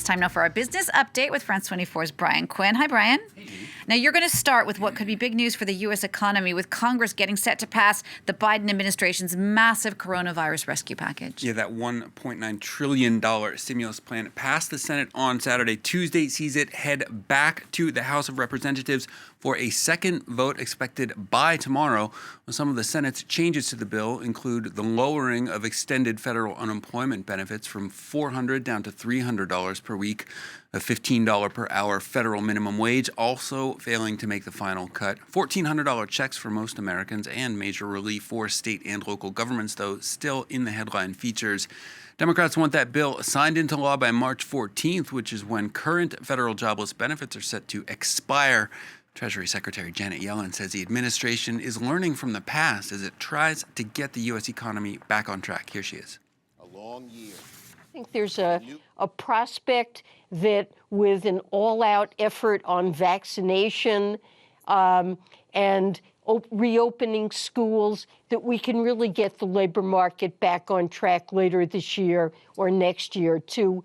It's time now for our business update with France 24's Brian Quinn. Hi, Brian. Hey. Now, you're going to start with what could be big news for the U.S. economy, with Congress getting set to pass the Biden administration's massive coronavirus rescue package. Yeah, that $1.9 trillion stimulus plan passed the Senate on Saturday. Tuesday sees it head back to the House of Representatives for a second vote expected by tomorrow. Some of the Senate's changes to the bill include the lowering of extended federal unemployment benefits from $400 down to $300 per week, a $15 per hour federal minimum wage, also failing to make the final cut, $1,400 checks for most Americans, and major relief for state and local governments, though still in the headline features. Democrats want that bill signed into law by March 14th, which is when current federal jobless benefits are set to expire. Treasury Secretary Janet Yellen says the administration is learning from the past as it tries to get the U.S. economy back on track. Here she is. A long year. I think there's a prospect that with an all-out effort on vaccination and reopening schools, that we can really get the labor market back on track later this year or next year to,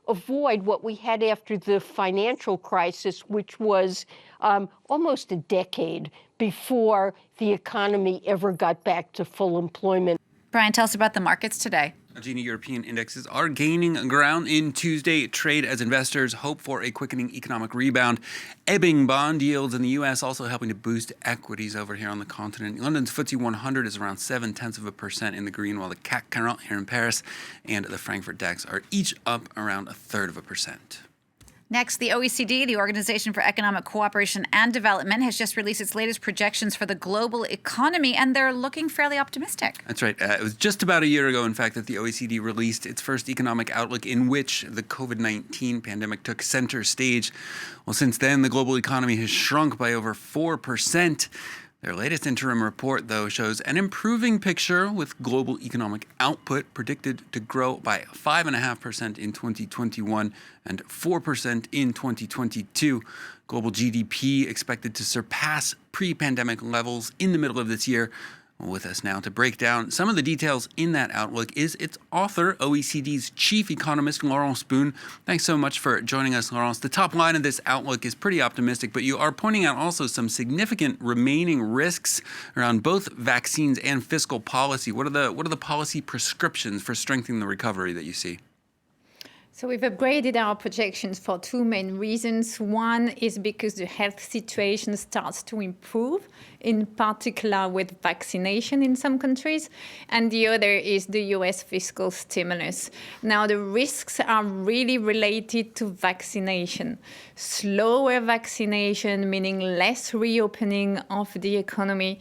avoid what we had after the financial crisis, which was almost a decade before the economy ever got back to full employment. Brian, tell us about the markets today. Gina, European indexes are gaining ground in Tuesday trade as investors hope for a quickening economic rebound. Ebbing bond yields in the U.S. also helping to boost equities over here on the continent. London's FTSE 100 is around 0.7% in the green, while the CAC 40 here in Paris and the Frankfurt DAX are each up around 0.33%. Next, the OECD, the Organization for Economic Cooperation and Development, has just released its latest projections for the global economy, and they're looking fairly optimistic. That's right. It was just about a year ago, in fact, that the OECD released its first economic outlook in which the COVID-19 pandemic took center stage. Well, since then, the global economy has shrunk by over 4%. Their latest interim report, though, shows an improving picture, with global economic output predicted to grow by 5.5% in 2021 and 4% in 2022. Global GDP expected to surpass pre-pandemic levels in the middle of this year. With us now to break down some of the details in that outlook is its author, OECD's chief economist, Laurence Boone. Thanks so much for joining us, Laurence. The top line of this outlook is pretty optimistic, but you are pointing out also some significant remaining risks around both vaccines and fiscal policy. What are the policy prescriptions for strengthening the recovery that you see? So we've upgraded our projections for two main reasons. One is because the health situation starts to improve, in particular with vaccination in some countries. And the other is the US fiscal stimulus. Now, the risks are really related to vaccination. Slower vaccination, meaning less reopening of the economy,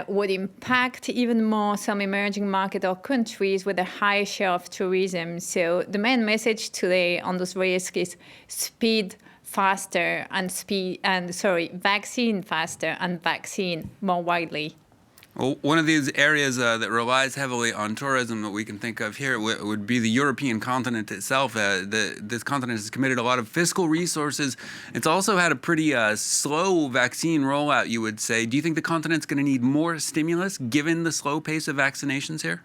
would impact even more some emerging market or countries with a high share of tourism. So the main message today on those risks is vaccine faster and vaccine more widely. Well, one of these areas that relies heavily on tourism that we can think of here would be the European continent itself. This continent has committed a lot of fiscal resources. It's also had a pretty slow vaccine rollout, you would say. Do you think the continent's going to need more stimulus given the slow pace of vaccinations here?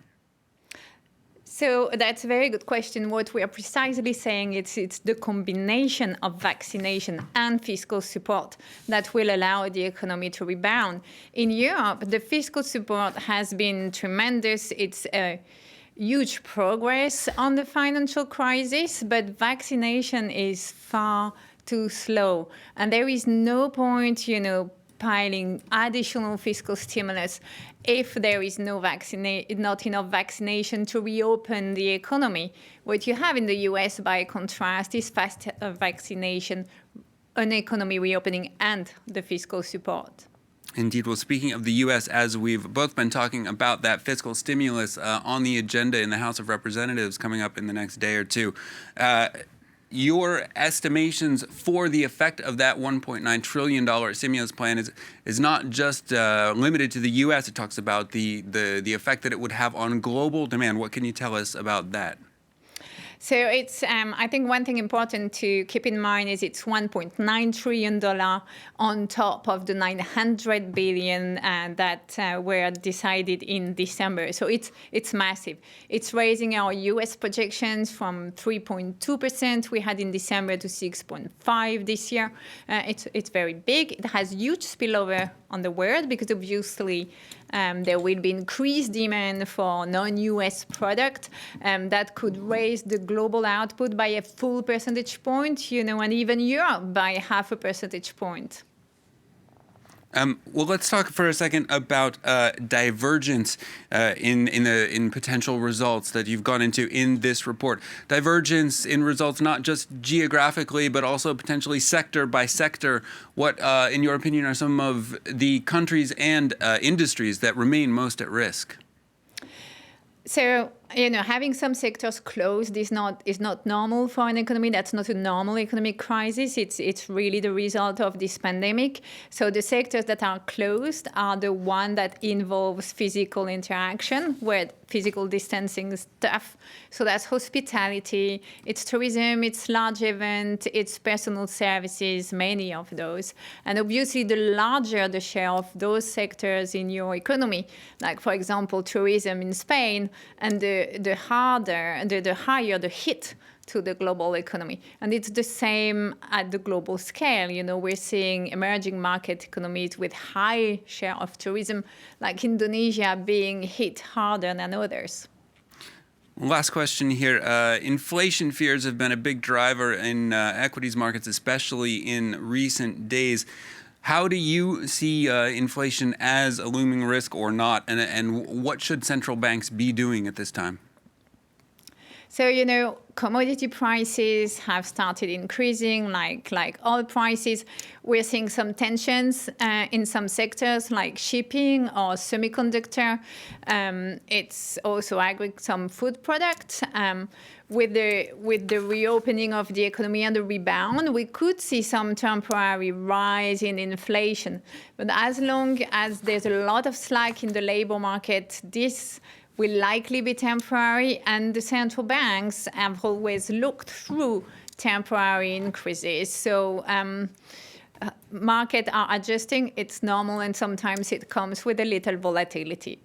So that's a very good question. What we are precisely saying is it's the combination of vaccination and fiscal support that will allow the economy to rebound. In Europe, the fiscal support has been tremendous. It's a huge progress on the financial crisis, but vaccination is far too slow. And there is no point, piling additional fiscal stimulus if there is not enough vaccination to reopen the economy. What you have in the US, by contrast, is fast vaccination, an economy reopening, and the fiscal support. Indeed. Well, speaking of the U.S., as we've both been talking about that fiscal stimulus on the agenda in the House of Representatives coming up in the next day or two, your estimations for the effect of that $1.9 trillion stimulus plan is not just limited to the U.S. It talks about the effect that it would have on global demand. What can you tell us about that? So it's, I think one thing important to keep in mind is it's $1.9 trillion on top of the $900 billion that were decided in December. So it's massive. It's raising our US projections from 3.2% we had in December to 6.5% this year. It's very big. It has huge spillover on the world because obviously there will be increased demand for non-US product that could raise the global output by a full percentage point, and even Europe by 0.5 percentage point. Well, let's talk for a second about divergence in potential results that you've gone into in this report. Divergence in results not just geographically, but also potentially sector by sector. What, in your opinion, are some of the countries and industries that remain most at risk? So, having some sectors closed is not normal for an economy. That's not a normal economic crisis. It's really the result of this pandemic. So the sectors that are closed are the one that involves physical interaction, where physical distancing is tough. So that's hospitality, it's tourism, it's large event, it's personal services, many of those. And obviously, the larger the share of those sectors in your economy, like for example, tourism in Spain, and the higher the hit to the global economy. And it's the same at the global scale. We're seeing emerging market economies with high share of tourism, like Indonesia, being hit harder than others. Last question here. Inflation fears have been a big driver in equities markets, especially in recent days. How do you see inflation as a looming risk or not? And what should central banks be doing at this time? So, commodity prices have started increasing, like oil prices. We're seeing some tensions in some sectors, like shipping or semiconductor. It's also some food products. With the reopening of the economy and the rebound, we could see some temporary rise in inflation. But as long as there's a lot of slack in the labor market, this will likely be temporary, and the central banks have always looked through temporary increases. So markets are adjusting. It's normal, and sometimes it comes with a little volatility.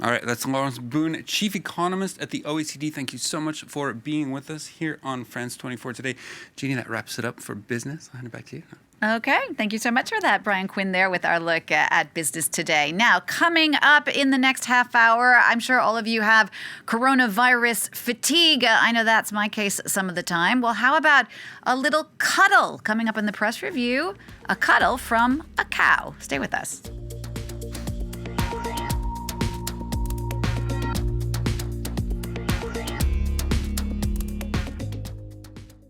All right, that's Laurence Boone, Chief Economist at the OECD. Thank you so much for being with us here on France 24 today. Jeannie, that wraps it up for business. I'll hand it back to you. Okay, thank you so much for that, Brian Quinn, there with our look at business today. Now, coming up in the next half hour, I'm sure all of you have coronavirus fatigue. I know that's my case some of the time. Well, how about a little cuddle coming up in the press review? A cuddle from a cow. Stay with us.